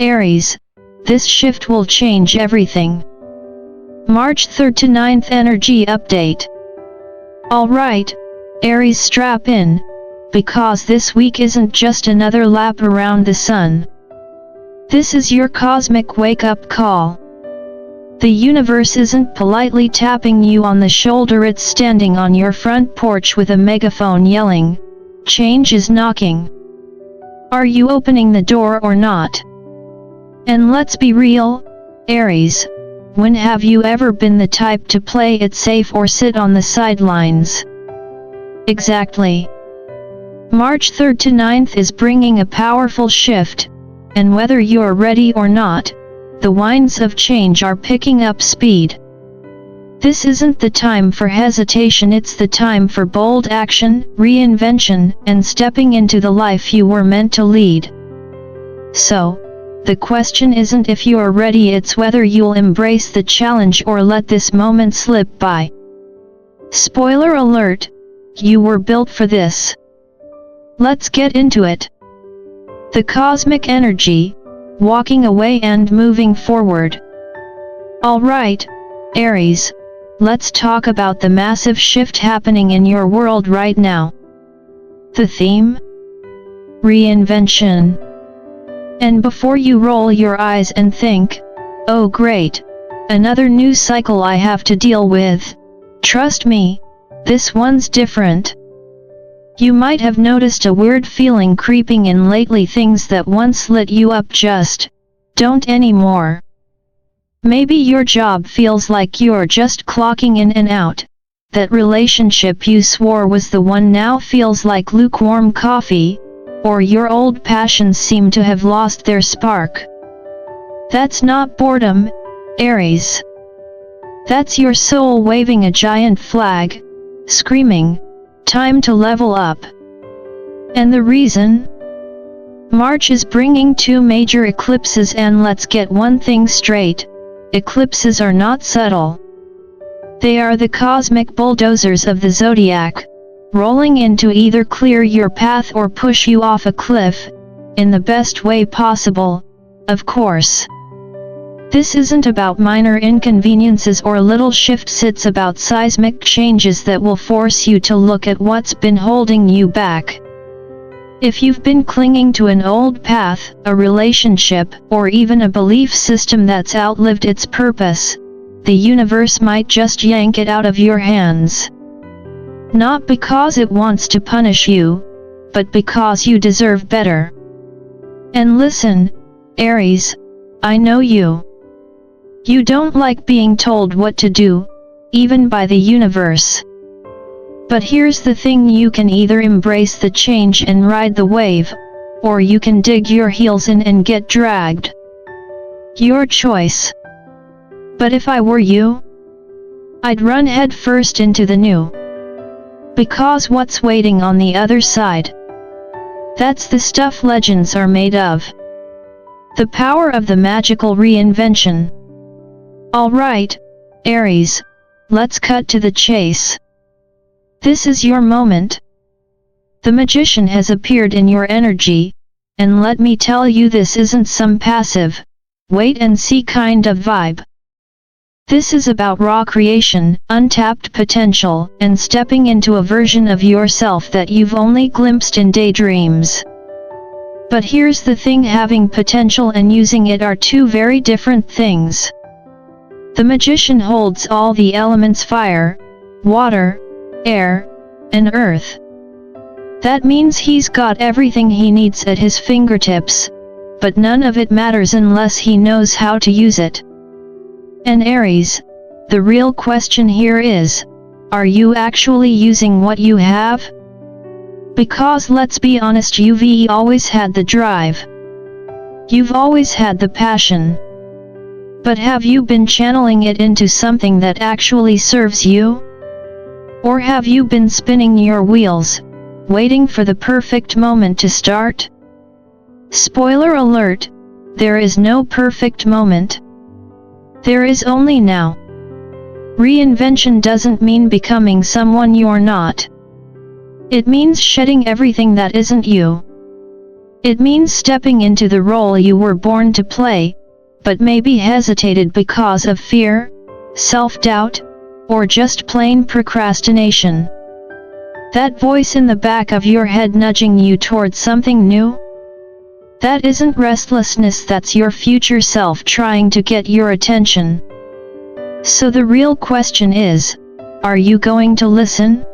Aries, this shift will change everything. March 3rd to 9th Energy Update. Alright, Aries, strap in, because this week isn't just another lap around the sun. This is your cosmic wake-up call. The universe isn't politely tapping you on the shoulder, it's standing on your front porch with a megaphone yelling, "Change is knocking. Are you opening the door or not?" And let's be real, Aries, when have you ever been the type to play it safe or sit on the sidelines? Exactly. March 3rd to 9th is bringing a powerful shift, and whether you're ready or not, the winds of change are picking up speed. This isn't the time for hesitation, it's the time for bold action, reinvention, and stepping into the life you were meant to lead. So, the question isn't if you're ready, it's whether you'll embrace the challenge or let this moment slip by. Spoiler alert, you were built for this. Let's get into it. The cosmic energy, walking away and moving forward. Alright, Aries, let's talk about the massive shift happening in your world right now. The theme? Reinvention. And before you roll your eyes and think, "Oh great, another new cycle I have to deal with," trust me, this one's different. You might have noticed a weird feeling creeping in lately, things that once lit you up just don't anymore. Maybe your job feels like you're just clocking in and out, that relationship you swore was the one now feels like lukewarm coffee, or your old passions seem to have lost their spark. That's not boredom, Aries. That's your soul waving a giant flag, screaming, "Time to level up." And the reason? March is bringing 2 major eclipses, and let's get one thing straight, eclipses are not subtle. They are the cosmic bulldozers of the Zodiac, rolling in to either clear your path or push you off a cliff, in the best way possible, of course. This isn't about minor inconveniences or little shifts, it's about seismic changes that will force you to look at what's been holding you back. If you've been clinging to an old path, a relationship, or even a belief system that's outlived its purpose, the universe might just yank it out of your hands. Not because it wants to punish you, but because you deserve better. And listen, Aries, I know you. You don't like being told what to do, even by the universe. But here's the thing, you can either embrace the change and ride the wave, or you can dig your heels in and get dragged. Your choice. But if I were you, I'd run head first into the new. Because what's waiting on the other side? That's the stuff legends are made of. The power of the magical reinvention. Alright, Aries, let's cut to the chase. This is your moment. The magician has appeared in your energy, and let me tell you, this isn't some passive, wait-and-see kind of vibe. This is about raw creation, untapped potential, and stepping into a version of yourself that you've only glimpsed in daydreams. But here's the thing, having potential and using it are 2 very different things. The magician holds all the elements: fire, water, air, and earth. That means he's got everything he needs at his fingertips, but none of it matters unless he knows how to use it. And Aries, the real question here is, are you actually using what you have? Because let's be honest, you've always had the drive. You've always had the passion. But have you been channeling it into something that actually serves you? Or have you been spinning your wheels, waiting for the perfect moment to start? Spoiler alert, there is no perfect moment. There is only now. Reinvention doesn't mean becoming someone you're not. It means shedding everything that isn't you. It means stepping into the role you were born to play, but maybe hesitated because of fear, self-doubt, or just plain procrastination. That voice in the back of your head nudging you towards something new? That isn't restlessness, that's your future self trying to get your attention. So the real question is, are you going to listen?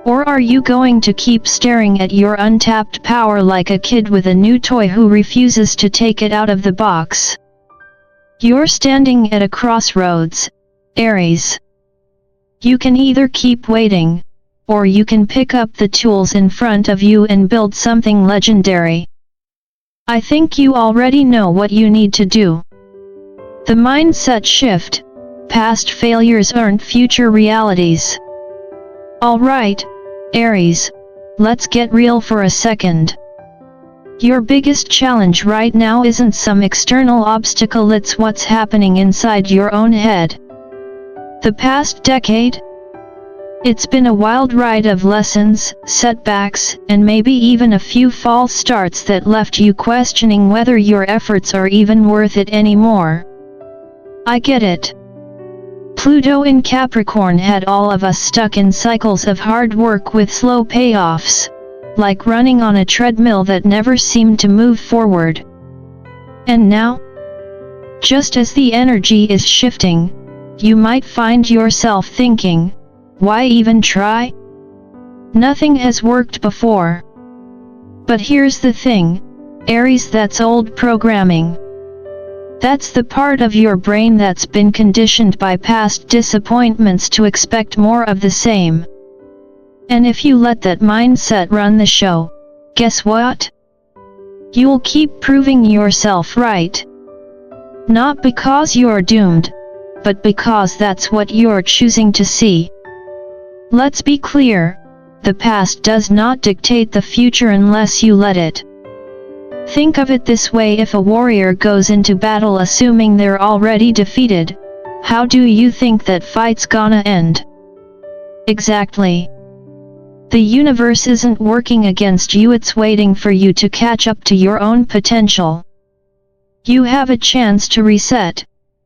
Or are you going to keep staring at your untapped power like a kid with a new toy who refuses to take it out of the box? You're standing at a crossroads, Aries. You can either keep waiting, or you can pick up the tools in front of you and build something legendary. I think you already know what you need to do. The mindset shift. Past failures aren't future realities. Alright, Aries, let's get real for a second. Your biggest challenge right now isn't some external obstacle, it's what's happening inside your own head. The past decade? It's been a wild ride of lessons, setbacks, and maybe even a few false starts that left you questioning whether your efforts are even worth it anymore. I get it. Pluto in Capricorn had all of us stuck in cycles of hard work with slow payoffs, like running on a treadmill that never seemed to move forward. And now? Just as the energy is shifting, you might find yourself thinking, why even try? Nothing has worked before. But here's the thing, Aries, that's old programming. That's the part of your brain that's been conditioned by past disappointments to expect more of the same. And if you let that mindset run the show, guess what? You'll keep proving yourself right. Not because you're doomed, but because that's what you're choosing to see. Let's be clear, the past does not dictate the future unless you let it. Think of it this way, if a warrior goes into battle assuming they're already defeated, how do you think that fight's gonna end? Exactly. The universe isn't working against you, it's waiting for you to catch up to your own potential. You have a chance to reset,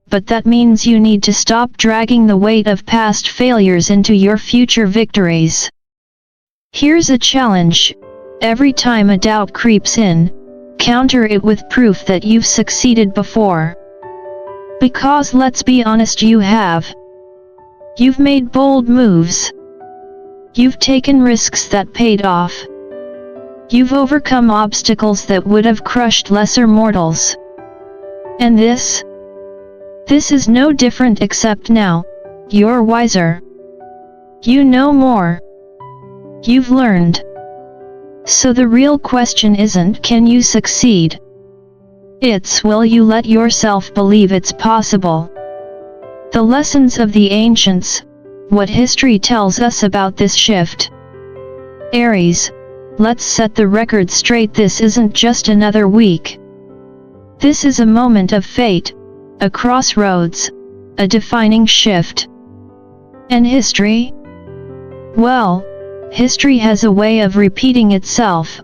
but that means you need to stop dragging the weight of past failures into your future victories. Here's a challenge: every time a doubt creeps in, counter it with proof that you've succeeded before. Because let's be honest, you have. You've made bold moves. You've taken risks that paid off. You've overcome obstacles that would have crushed lesser mortals. And this is no different, except now, you're wiser. You know more. You've learned. So the real question isn't can you succeed? It's will you let yourself believe it's possible? The lessons of the ancients, what history tells us about this shift. Aries, let's set the record straight, this isn't just another week. This is a moment of fate, a crossroads, a defining shift. And history? Well, history has a way of repeating itself,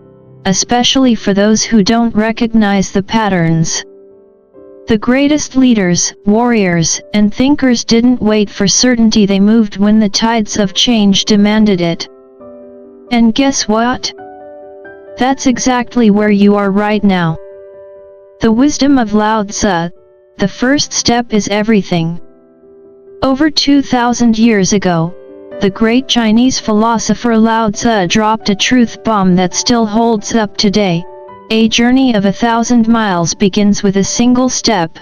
especially for those who don't recognize the patterns. The greatest leaders, warriors, and thinkers didn't wait for certainty, they moved when the tides of change demanded it. And guess what? That's exactly where you are right now. The wisdom of Lao Tzu, the first step is everything. Over 2,000 years ago, the great Chinese philosopher Lao Tzu dropped a truth bomb that still holds up today. A journey of 1,000 miles begins with a single step.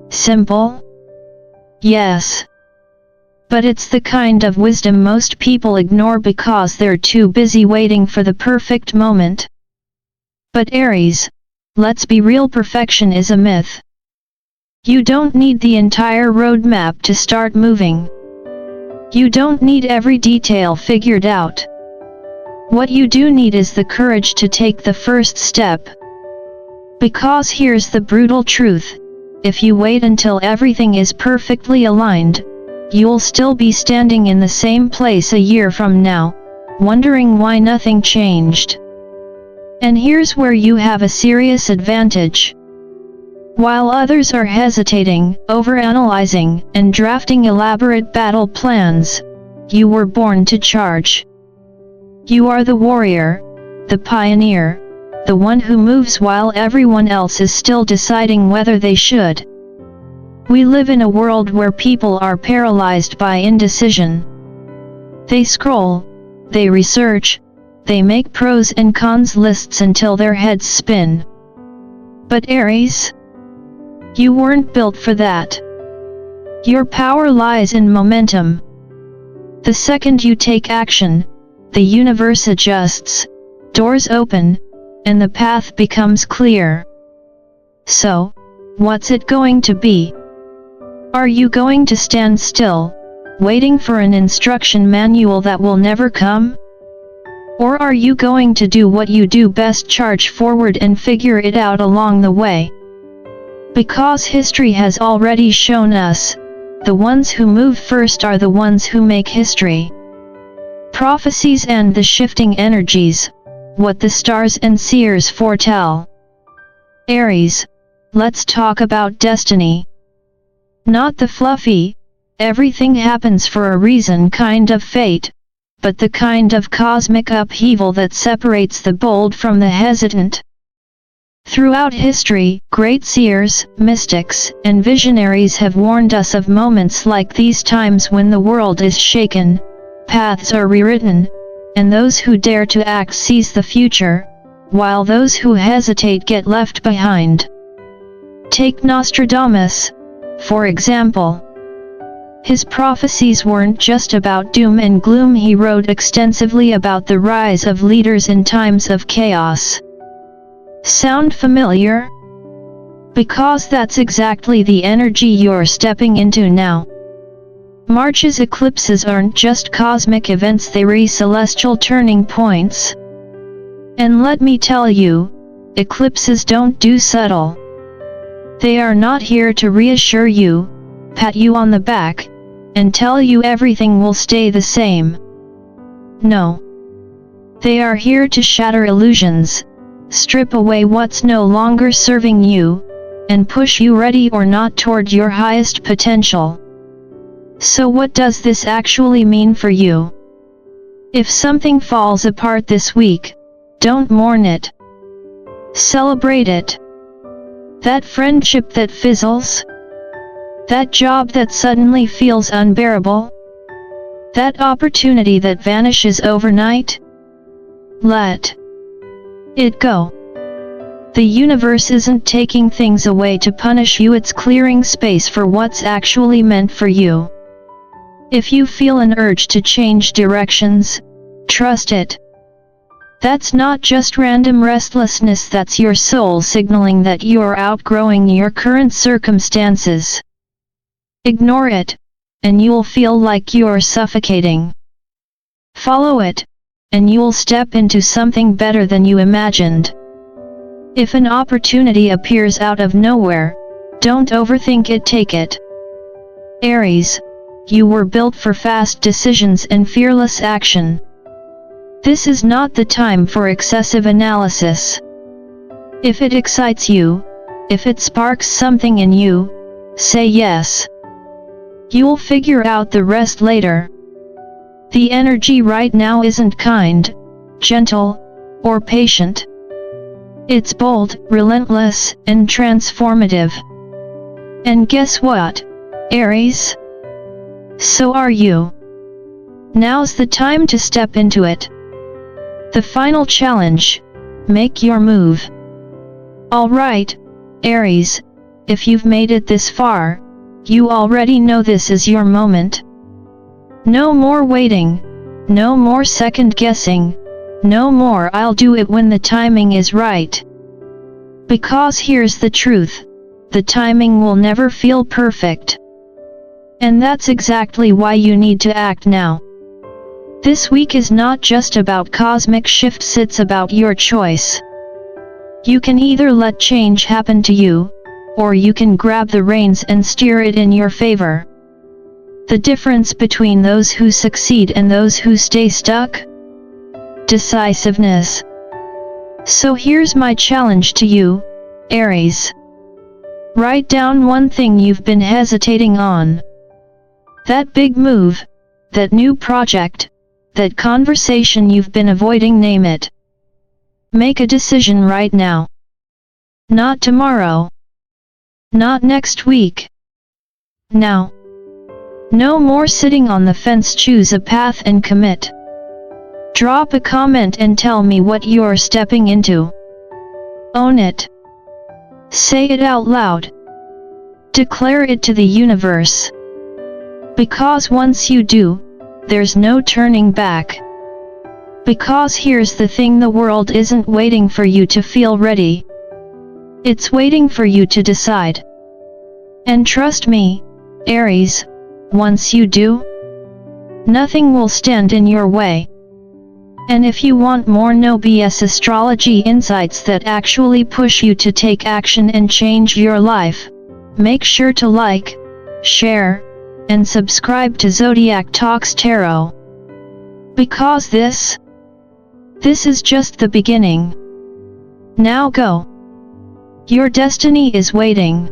Simple? Yes. But it's the kind of wisdom most people ignore because they're too busy waiting for the perfect moment. But Aries, let's be real, perfection is a myth. You don't need the entire roadmap to start moving. You don't need every detail figured out. What you do need is the courage to take the first step. Because here's the brutal truth: if you wait until everything is perfectly aligned, you'll still be standing in the same place a year from now, wondering why nothing changed. And here's where you have a serious advantage. While others are hesitating, overanalyzing, and drafting elaborate battle plans, you were born to charge. You are the warrior, the pioneer, the one who moves while everyone else is still deciding whether they should. We live in a world where people are paralyzed by indecision. They scroll, they research, they make pros and cons lists until their heads spin. But Aries, you weren't built for that. Your power lies in momentum. The second you take action, the universe adjusts, doors open, and the path becomes clear. So, what's it going to be? Are you going to stand still, waiting for an instruction manual that will never come? Or are you going to do what you do best, charge forward and figure it out along the way? Because history has already shown us, the ones who move first are the ones who make history. Prophecies and the shifting energies, what the stars and seers foretell. Aries, let's talk about destiny. Not the fluffy, everything happens for a reason kind of fate, but the kind of cosmic upheaval that separates the bold from the hesitant. Throughout history, great seers, mystics, and visionaries have warned us of moments like these, times when the world is shaken, paths are rewritten, and those who dare to act seize the future, while those who hesitate get left behind. Take Nostradamus, for example. His prophecies weren't just about doom and gloom. He wrote extensively about the rise of leaders in times of chaos. Sound familiar? Because that's exactly the energy you're stepping into now. March's eclipses aren't just cosmic events, they are celestial turning points. And let me tell you, eclipses don't do subtle. They are not here to reassure you, pat you on the back, and tell you everything will stay the same. No. They are here to shatter illusions, strip away what's no longer serving you, and push you, ready or not, toward your highest potential. So what does this actually mean for you? If something falls apart this week, don't mourn it. Celebrate it. That friendship that fizzles? That job that suddenly feels unbearable? That opportunity that vanishes overnight? Let it go. The universe isn't taking things away to punish you, it's clearing space for what's actually meant for you. If you feel an urge to change directions, trust it. That's not just random restlessness, that's your soul signaling that you're outgrowing your current circumstances. Ignore it, and you'll feel like you're suffocating. Follow it, and you'll step into something better than you imagined. If an opportunity appears out of nowhere, don't overthink it, take it. Aries, you were built for fast decisions and fearless action. This is not the time for excessive analysis. If it excites you, if it sparks something in you, say yes. You'll figure out the rest later. The energy right now isn't kind, gentle, or patient. It's bold, relentless, and transformative. And guess what, Aries? So are you. Now's the time to step into it. The final challenge: make your move. Alright, Aries, if you've made it this far, you already know this is your moment. No more waiting, no more second guessing, no more "I'll do it when the timing is right." Because here's the truth, the timing will never feel perfect. And that's exactly why you need to act now. This week is not just about cosmic shifts, it's about your choice. You can either let change happen to you, or you can grab the reins and steer it in your favor. The difference between those who succeed and those who stay stuck? Decisiveness. So here's my challenge to you, Aries. Write down one thing you've been hesitating on. That big move, that new project, that conversation you've been avoiding, name it. Make a decision right now. Not tomorrow. Not next week. Now. No more sitting on the fence, choose a path and commit. Drop a comment and tell me what you're stepping into. Own it. Say it out loud. Declare it to the universe. Because once you do, there's no turning back. Because here's the thing, the world isn't waiting for you to feel ready. It's waiting for you to decide. And trust me, Aries, once you do, nothing will stand in your way. And if you want more no BS astrology insights that actually push you to take action and change your life, make sure to like, share, and subscribe to Zodiac Talks Tarot. Because this is just the beginning. Now go. Your destiny is waiting.